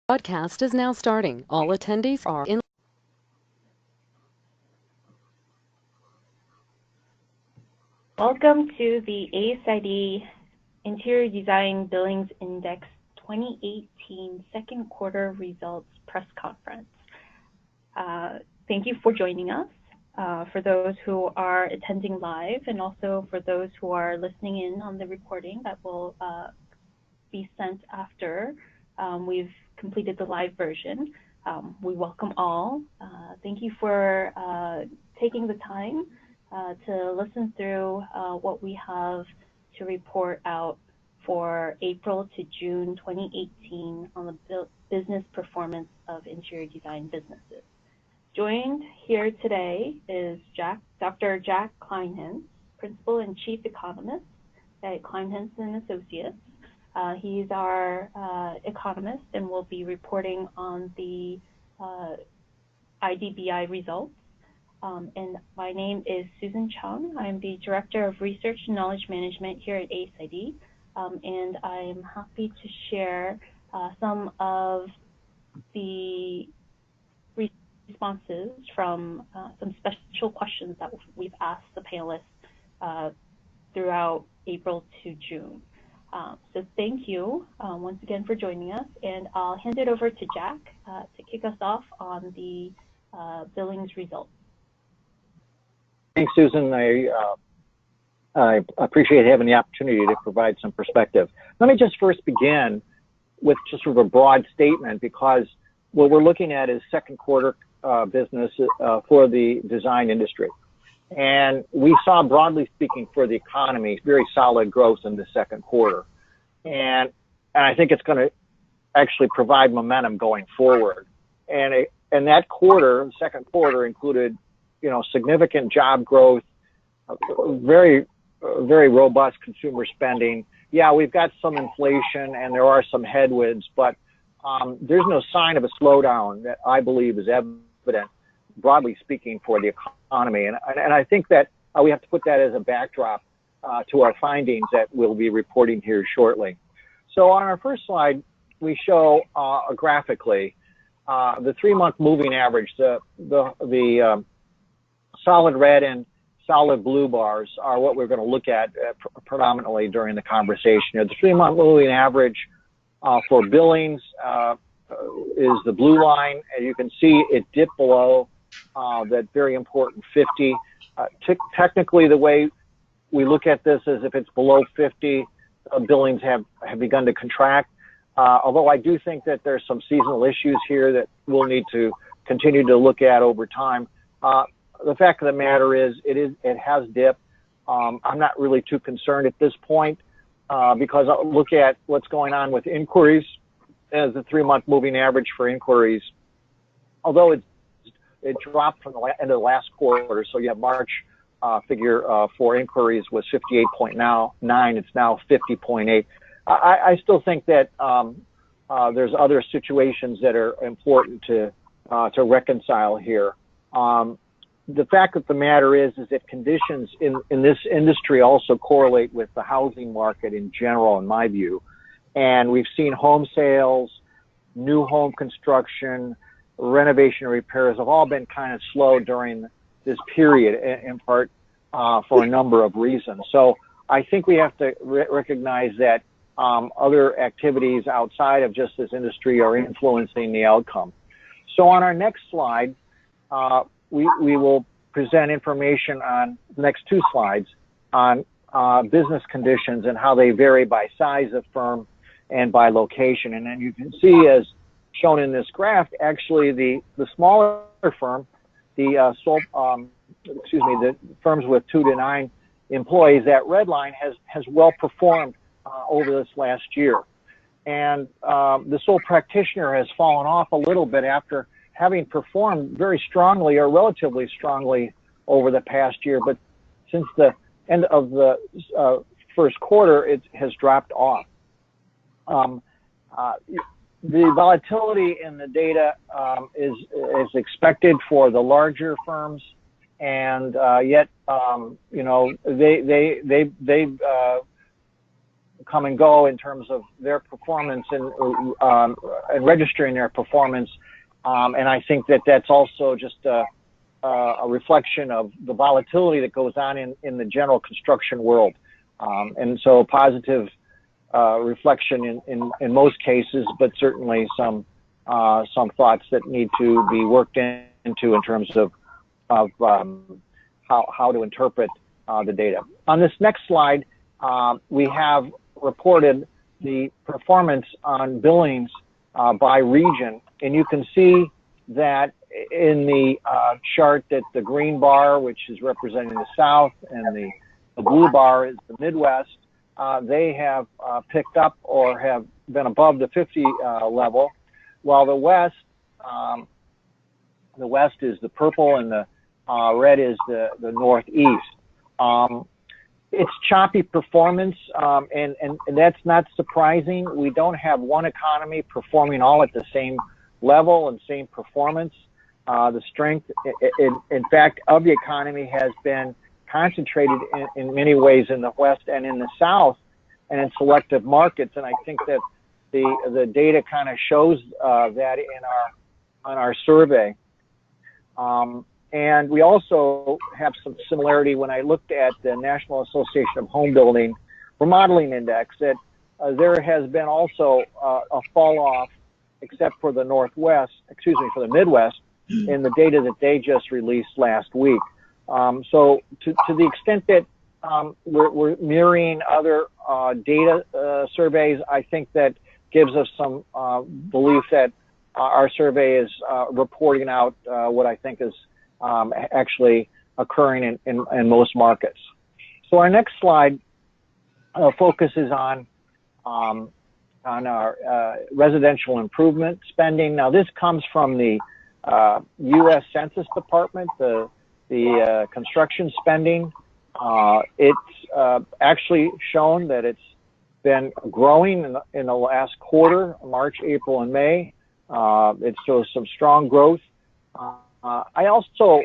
Broadcast is now starting. All attendees are in. Welcome to the ASID Interior Design Billings Index 2018 second quarter results press conference. Thank you for joining us. For those who are attending live and also for those who are listening in on the recording that will be sent after we've completed the live version. We welcome all. Thank you for taking the time to listen through what we have to report out for April to June 2018 on the business performance of interior design businesses. Joined here today is Dr. Jack Kleinhans, Principal and Chief Economist at Kleinhans & Associates. He's our economist and will be reporting on the IDBI results. And my name is Susan Chung. I'm the Director of Research and Knowledge Management here at ASID, and I'm happy to share some of the responses from some special questions that we've asked the panelists throughout April to June. So thank you once again for joining us, and I'll hand it over to Jack to kick us off on the Billings results. Thanks, Susan. I appreciate having the opportunity to provide some perspective. Let me just first begin with just sort of a broad statement, because what we're looking at is second quarter business for the design industry. And we saw, broadly speaking, for the economy, very solid growth in the second quarter. And I think it's going to actually provide momentum going forward. And that quarter, the second quarter, included significant job growth, very robust consumer spending. Yeah, we've got some inflation and there are some headwinds, but there's no sign of a slowdown that I believe is evident, broadly speaking, for the economy. And I think that we have to put that as a backdrop to our findings that we'll be reporting here shortly. So on our first slide, we show graphically the 3-month moving average. The solid red and solid blue bars are what we're going to look at predominantly during the conversation. The 3-month moving average for Billings is the blue line, and you can see it dipped below that very important 50. Technically, the way we look at this is if it's below 50, Billings have begun to contract. Although I do think that there's some seasonal issues here that we'll need to continue to look at over time. The fact of the matter is, it has dipped. I'm not really too concerned at this point because I'll look at what's going on with inquiries as the 3-month moving average for inquiries. Although it dropped from the end of the last quarter, so you have March figure for inquiries was 58.9. It's now 50.8. I still think that there's other situations that are important to reconcile here. The fact of the matter is that conditions in this industry also correlate with the housing market in general, in my view. And we've seen home sales, new home construction, renovation and repairs have all been kind of slow during this period, in part for a number of reasons. So I think we have to recognize that other activities outside of just this industry are influencing the outcome. So on our next slide, we will present information on the next 2 slides on business conditions and how they vary by size of firm and by location. And then you can see, as shown in this graph, actually the smaller firm, the firms with 2 to 9 employees, that red line has well performed over this last year. And the sole practitioner has fallen off a little bit after having performed very strongly or relatively strongly over the past year, but since the end of the first quarter, it has dropped off. The volatility in the data is expected for the larger firms, and yet they've come and go in terms of their performance and registering their performance. And I think that that's also just a reflection of the volatility that goes on in the general construction world. And so positive reflection in most cases, but certainly some thoughts that need to be worked into in terms of how to interpret the data. On this next slide, we have reported the performance on Billings by region, and you can see that in the chart that the green bar, which is representing the South, and the blue bar is the Midwest, they have picked up or have been above the 50 level, while the West is the purple and the red is the Northeast. It's choppy performance, and that's not surprising. We don't have one economy performing all at the same level and same performance. The strength, in fact, of the economy has been concentrated in many ways in the West and in the South and in selective markets. And I think that the data kind of shows that on our survey. And we also have some similarity when I looked at the National Association of Home Building Remodeling Index, that there has been also a fall off, except for the Northwest, for the Midwest, in the data that they just released last week. So to the extent that we're mirroring other data surveys, I think that gives us some belief that our survey is reporting out what I think is actually occurring in most markets. So our next slide focuses on our residential improvement spending. Now this comes from the U.S. Census Department, the construction spending. It's actually shown that it's been growing in the last quarter, March, April, and May. It shows some strong growth. I also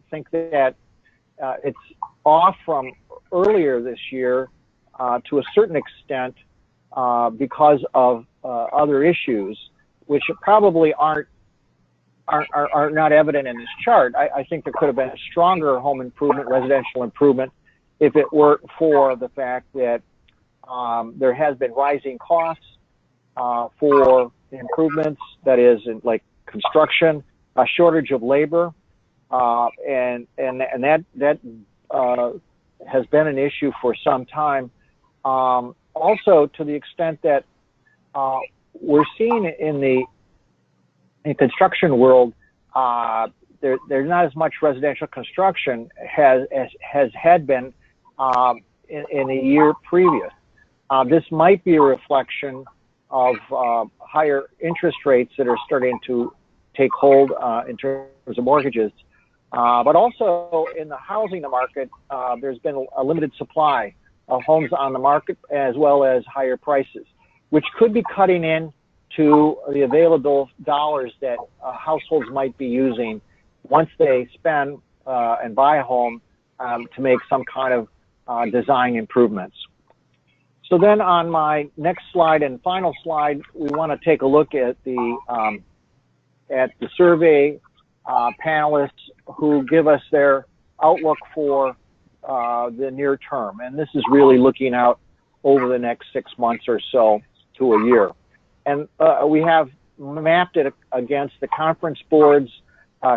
think that it's off from earlier this year to a certain extent because of other issues, which probably are not evident in this chart. I think there could have been a stronger home improvement, residential improvement, if it weren't for the fact that there has been rising costs for improvements, that is, in like construction, a shortage of labor, and that has been an issue for some time. Also, to the extent that we're seeing in the construction world, there's not as much residential construction as had been in a year previous. This might be a reflection of higher interest rates that are starting to take hold in terms of mortgages. But also in the housing market, there's been a limited supply of homes on the market, as well as higher prices, which could be cutting in to the available dollars that households might be using once they spend and buy a home to make some kind of design improvements. So then on my next slide and final slide, we want to take a look at the survey panelists who give us their outlook for the near term. And this is really looking out over the next 6 months or so to a year. And we have mapped it against the Conference Board's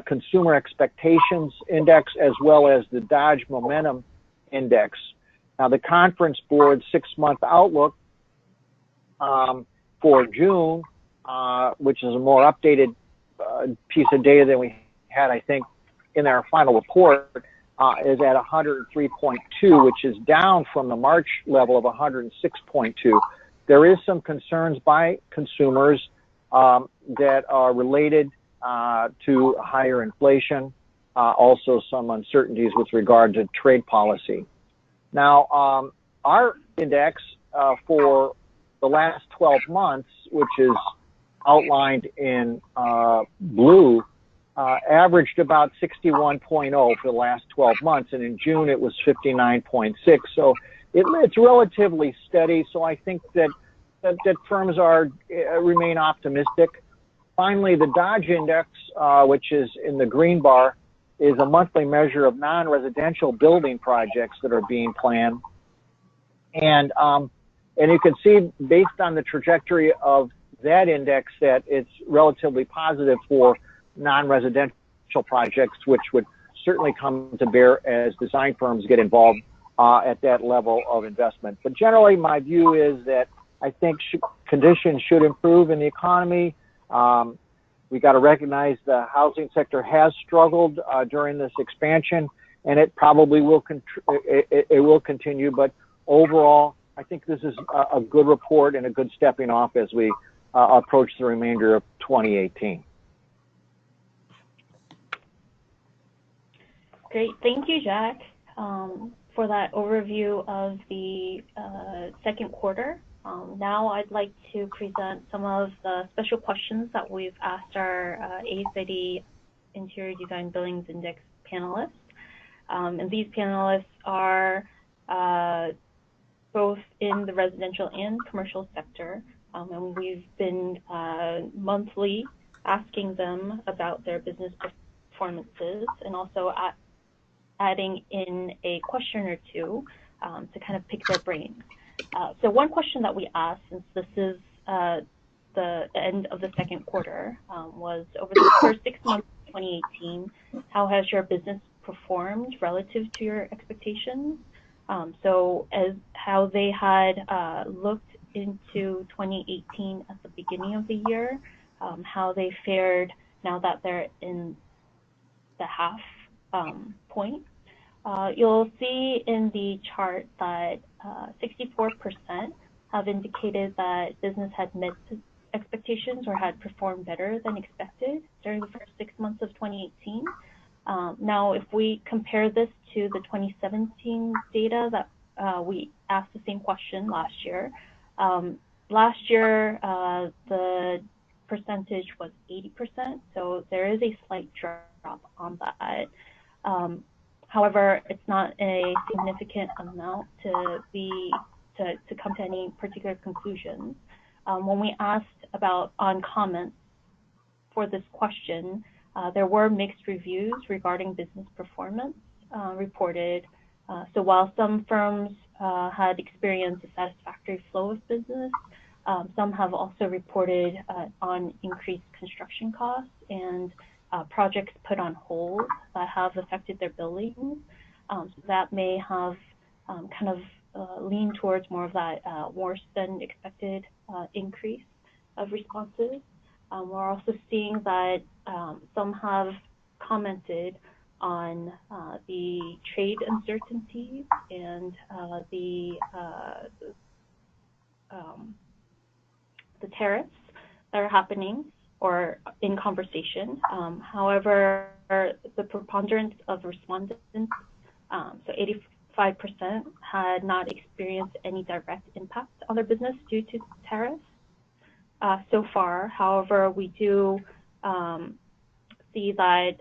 Consumer Expectations Index, as well as the Dodge Momentum Index. Now, the Conference Board's 6-month outlook for June, which is a more updated piece of data than we had, I think, in our final report, is at 103.2, which is down from the March level of 106.2. There is some concerns by consumers that are related to higher inflation, also some uncertainties with regard to trade policy. Now, our index for the last 12 months, which is outlined in blue, averaged about 61.0 for the last 12 months, and in June it was 59.6. So it's relatively steady. So I think that firms remain optimistic. Finally, the Dodge Index, which is in the green bar, is a monthly measure of non-residential building projects that are being planned. And you can see based on the trajectory of that index that it's relatively positive for non-residential projects, which would certainly come to bear as design firms get involved at that level of investment. But generally, my view is that I think conditions should improve in the economy. We got to recognize the housing sector has struggled during this expansion, and it probably will continue. But overall, I think this is a good report and a good stepping off as we approach the remainder of 2018. Great, thank you, Jack, for that overview of the second quarter. Now I'd like to present some of the special questions that we've asked our ASID Interior Design Billings Index panelists. And these panelists are both in the residential and commercial sector. And we've been monthly asking them about their business performances and also adding in a question or two to kind of pick their brains. So one question that we asked, since this is the end of the second quarter, was over the first 6 months of 2018, how has your business performed relative to your expectations? So as how they had looked into 2018 at the beginning of the year, how they fared now that they're in the half point. You'll see in the chart that 64% have indicated that business had met expectations or had performed better than expected during the first 6 months of 2018. Now, if we compare this to the 2017 data that we asked the same question last year, the percentage was 80%, so there is a slight drop on that. However, it's not a significant amount to come to any particular conclusions. When we asked on comments for this question, there were mixed reviews regarding business performance reported. So while some firms had experienced a satisfactory flow of business, some have also reported on increased construction costs and projects put on hold that have affected their billings. So that may have kind of leaned towards more of that worse than expected increase of responses. We're also seeing that some have commented on the trade uncertainties and the tariffs that are happening or in conversation. However, the preponderance of respondents, so 85%, had not experienced any direct impact on their business due to tariffs so far. However, we do see that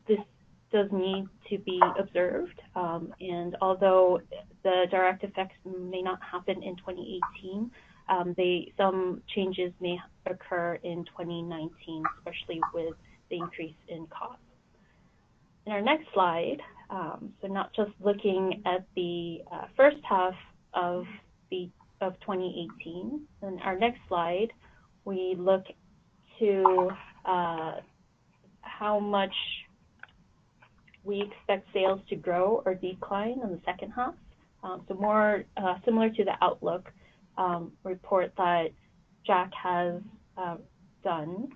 this does need to be observed, and although the direct effects may not happen in 2018, some changes may occur in 2019, especially with the increase in costs. In our next slide, so not just looking at the first half of 2018, in our next slide, we look to how much we expect sales to grow or decline in the second half. So more similar to the outlook report that Jack has done.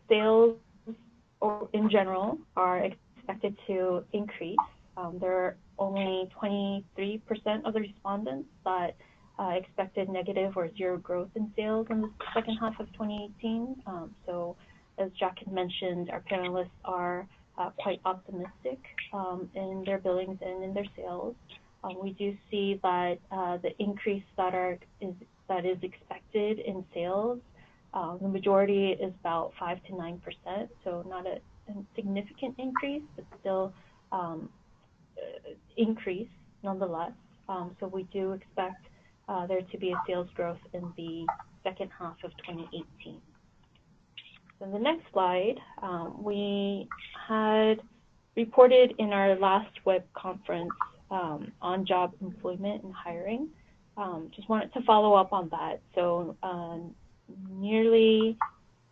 Sales in general are expected to increase. There are only 23% of the respondents that expected negative or zero growth in sales in the second half of 2018. So as Jack had mentioned, our panelists are quite optimistic in their billings and in their sales. We do see that the increase that is expected in sales, the majority is about 5 to 9%, so not a significant increase, but still increase nonetheless. So we do expect there to be a sales growth in the second half of 2018. In the next slide, we had reported in our last web conference on job employment and hiring. Just wanted to follow up on that. So nearly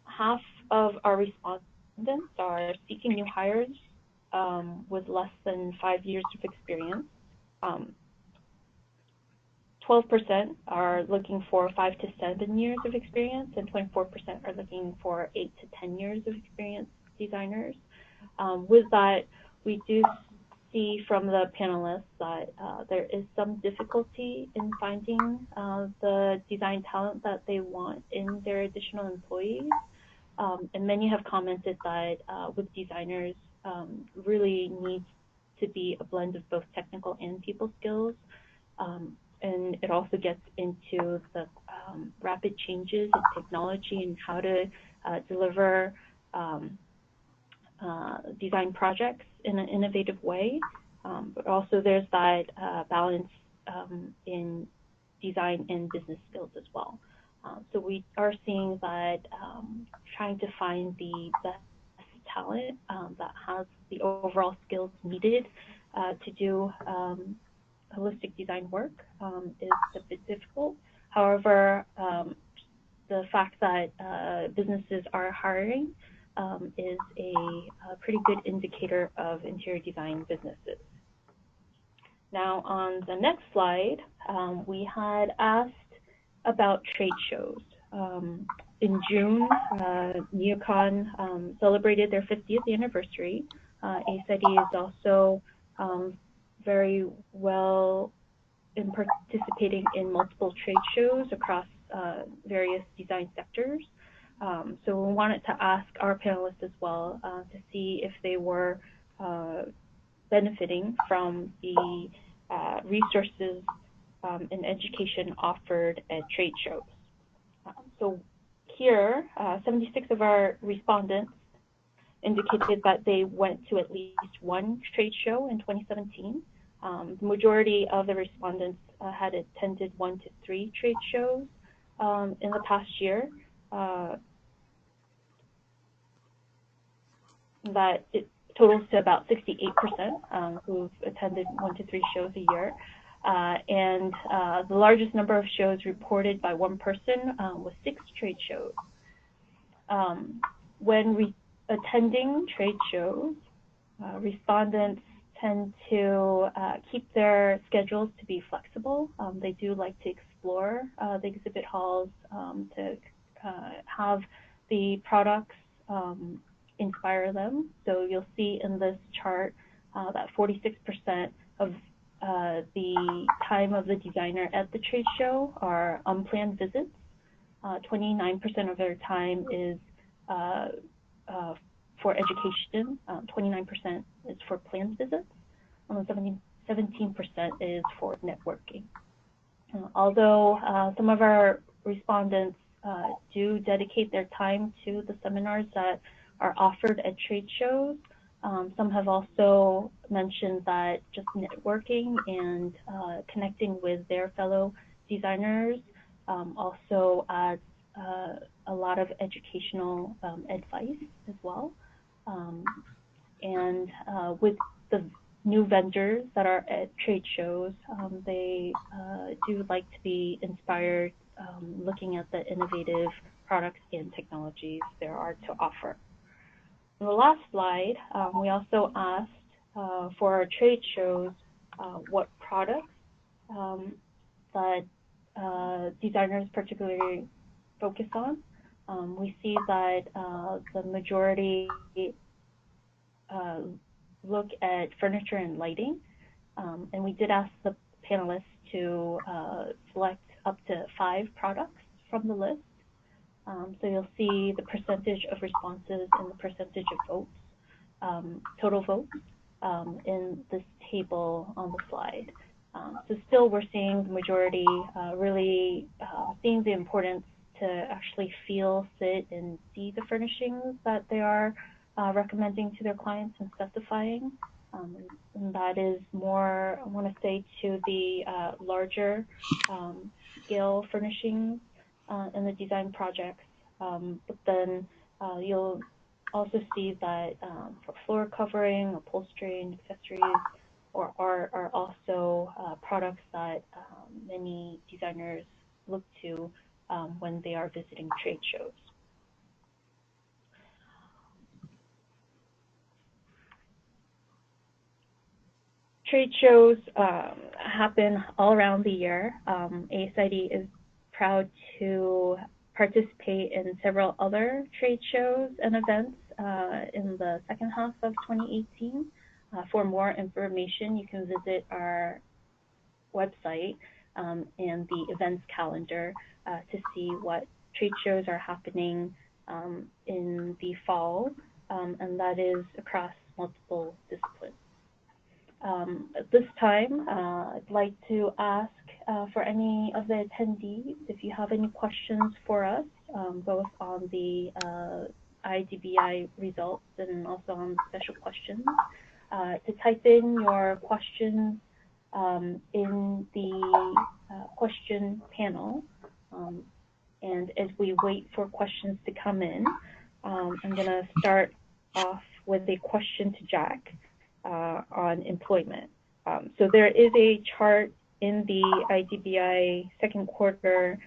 half of our respondents are seeking new hires with less than 5 years of experience. 12% are looking for 5 to 7 years of experience, and 24% are looking for 8 to 10 years of experience designers. With that, we do see from the panelists that there is some difficulty in finding the design talent that they want in their additional employees. And many have commented that with designers, really needs to be a blend of both technical and people skills. And it also gets into the rapid changes in technology and how to deliver design projects in an innovative way. But also there's that balance in design and business skills as well. So we are seeing that trying to find the best talent that has the overall skills needed to do holistic design work is a bit difficult. However, the fact that businesses are hiring is a pretty good indicator of interior design businesses. Now on the next slide, we had asked about trade shows. In June, NeoCon celebrated their 50th anniversary. ASID is also very well in participating in multiple trade shows across various design sectors. So we wanted to ask our panelists as well to see if they were benefiting from the resources and education offered at trade shows. So here, 76 of our respondents indicated that they went to at least one trade show in 2017. The majority of the respondents had attended 1 to 3 trade shows in the past year. That it totals to about 68% who've attended 1 to 3 shows a year. And the largest number of shows reported by one person was 6 trade shows. When attending trade shows, respondents tend to keep their schedules to be flexible. They do like to explore the exhibit halls, to have the products inspire them. So you'll see in this chart that 46% of the time of the designer at the trade show are unplanned visits. 29% of their time is for education, 29% is for planned visits, and 17% is for networking. Although some of our respondents do dedicate their time to the seminars that are offered at trade shows, some have also mentioned that just networking and connecting with their fellow designers also adds a lot of educational advice as well. And with the new vendors that are at trade shows, they do like to be inspired looking at the innovative products and technologies there are to offer. In the last slide, we also asked for our trade shows what products that designers particularly focus on. We see that the majority look at furniture and lighting, and we did ask the panelists to select up to 5 products from the list. So you'll see the percentage of responses and the percentage of votes, total votes, in this table on the slide. So still we're seeing the majority really seeing the importance to actually feel, sit, and see the furnishings that they are recommending to their clients and specifying. and that is more, I want to say, to the larger scale furnishings in the design projects. But then you'll also see that for floor covering, upholstery, and accessories are also products that many designers look to when they are visiting trade shows. Trade shows happen all around the year. ASID is proud to participate in several other trade shows and events in the second half of 2018. For more information, you can visit our website and the events calendar to see what trade shows are happening in the fall, and that is across multiple disciplines. At this time, I'd like to ask for any of the attendees, if you have any questions for us, both on the IDBI results and also on the special questions, to type in your questions in the question panel. And as we wait for questions to come in, I'm going to start off with a question to Jack on employment. So there is a chart in the IDBI second quarter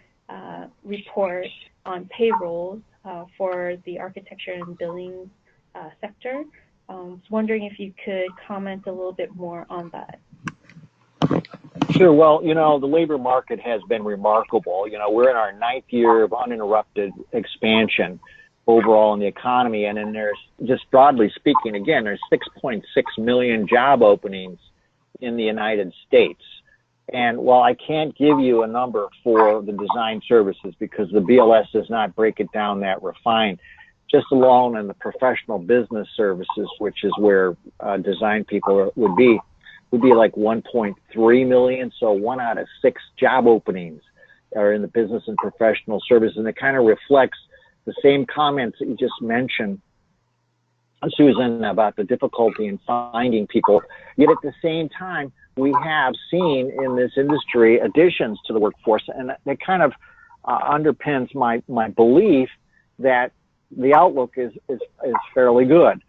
report on payrolls for the architecture and Billings sector. I was wondering if you could comment a little bit more on that. Sure. Well, you know, the labor market has been remarkable. You know, we're in our 9th year of uninterrupted expansion overall in the economy. And then there's, just broadly speaking, again, there's 6.6 million job openings in the United States. And while I can't give you a number for the design services because the BLS does not break it down that refined, just alone in the professional business services, which is where design people would be like 1.3 million. So 1 out of 6 job openings are in the business and professional services. And it kind of reflects the same comments that you just mentioned, Susan, about the difficulty in finding people. Yet at the same time, we have seen in this industry additions to the workforce, and that kind of underpins my belief that the outlook is fairly good.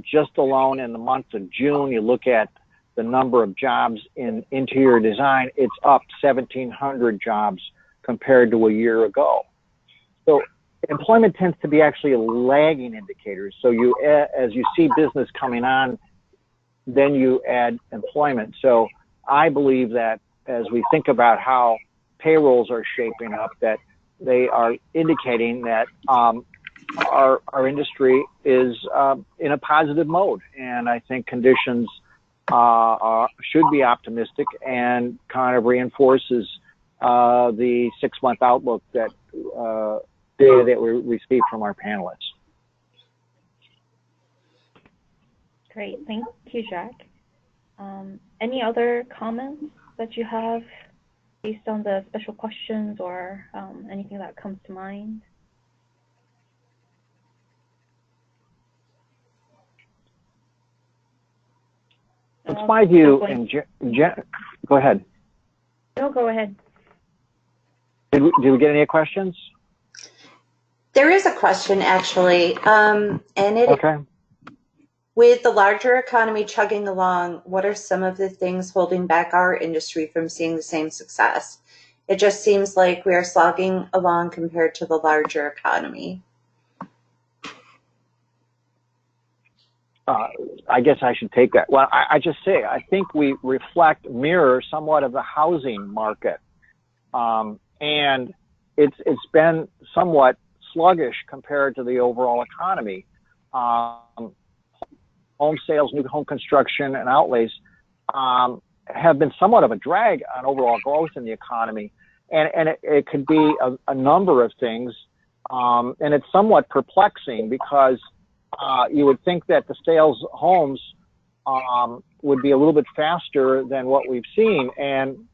Just alone in the month of June, you look at the number of jobs in interior design, it's up 1,700 jobs compared to a year ago. So employment tends to be actually a lagging indicator. So you, as you see business coming on, then you add employment. So I believe that as we think about how payrolls are shaping up, that they are indicating that our industry is in a positive mode. And I think conditions should be optimistic and kind of reinforces the 6-month outlook that data that we received from our panelists. Great, thank you, Jack. Any other comments that you have based on the special questions or anything that comes to mind? It's my view, and go ahead. No, go ahead. Did we get any questions? There is a question, actually, and okay. With the larger economy chugging along, what are some of the things holding back our industry from seeing the same success? It just seems like we are slogging along compared to the larger economy. I guess I should take that. Well, I just say, I think we mirror somewhat of the housing market. And it's been somewhat sluggish compared to the overall economy. Home sales, new home construction, and outlays have been somewhat of a drag on overall growth in the economy. And it could be a number of things. And it's somewhat perplexing because you would think that the sales homes would be a little bit faster than what we've seen, and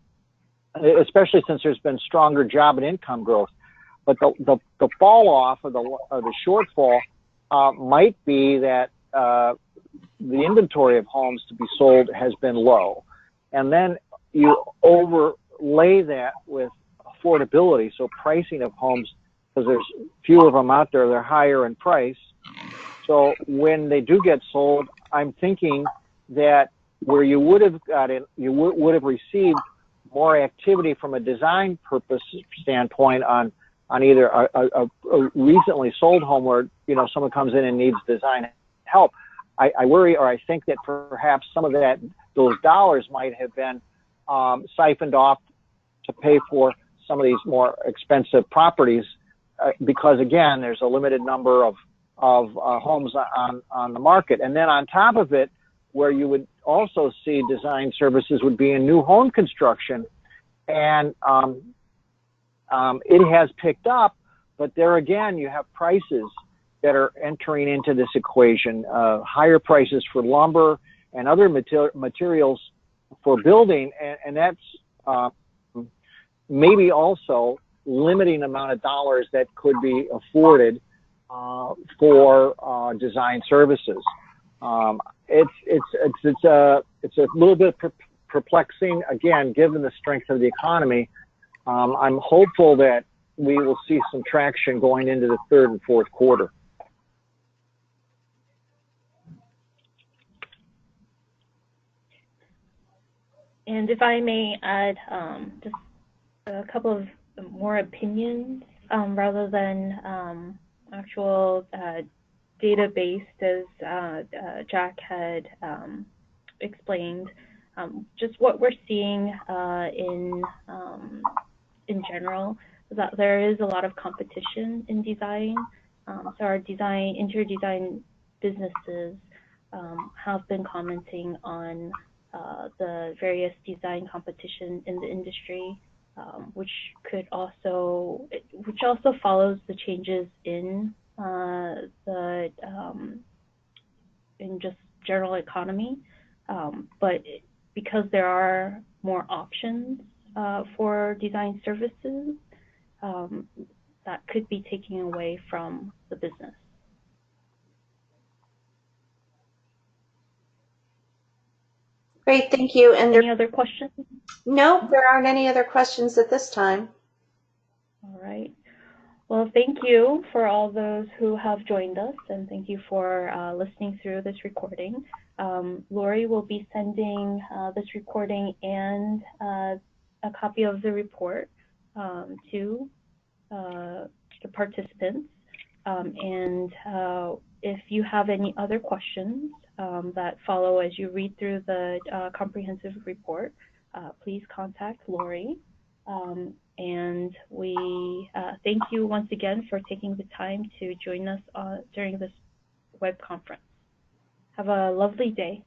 especially since there's been stronger job and income growth. But the fall off or the shortfall might be that the inventory of homes to be sold has been low. And then you overlay that with affordability, so pricing of homes, because there's fewer of them out there, they're higher in price. So when they do get sold, I'm thinking that where you would have gotten, you would have received more activity from a design purpose standpoint on either a recently sold home where, you know, someone comes in and needs design help. I worry, or I think that perhaps some of those dollars might have been siphoned off to pay for some of these more expensive properties, because again, there's a limited number of homes on the market. And then on top of it, where you would also see design services would be in new home construction. And it has picked up, but there again, you have prices that are entering into this equation, higher prices for lumber and other materials for building, and that's maybe also limiting the amount of dollars that could be afforded for design services. It's a little bit perplexing, again, given the strength of the economy. I'm hopeful that we will see some traction going into the third and fourth quarter. And if I may add just a couple of more opinions rather than actual data-based, as Jack had explained. Just what we're seeing in general is that there is a lot of competition in design. So our interior design businesses have been commenting on the various design competition in the industry, which also follows the changes in in just general economy, but because there are more options for design services, that could be taking away from the business. Great, thank you. And any other questions? No, there aren't any other questions at this time. All right. Well, thank you for all those who have joined us, and thank you for listening through this recording. Lori will be sending this recording and a copy of the report to the participants. And if you have any other questions that follow as you read through the comprehensive report, please contact Lori. And we thank you once again for taking the time to join us during this web conference. Have a lovely day.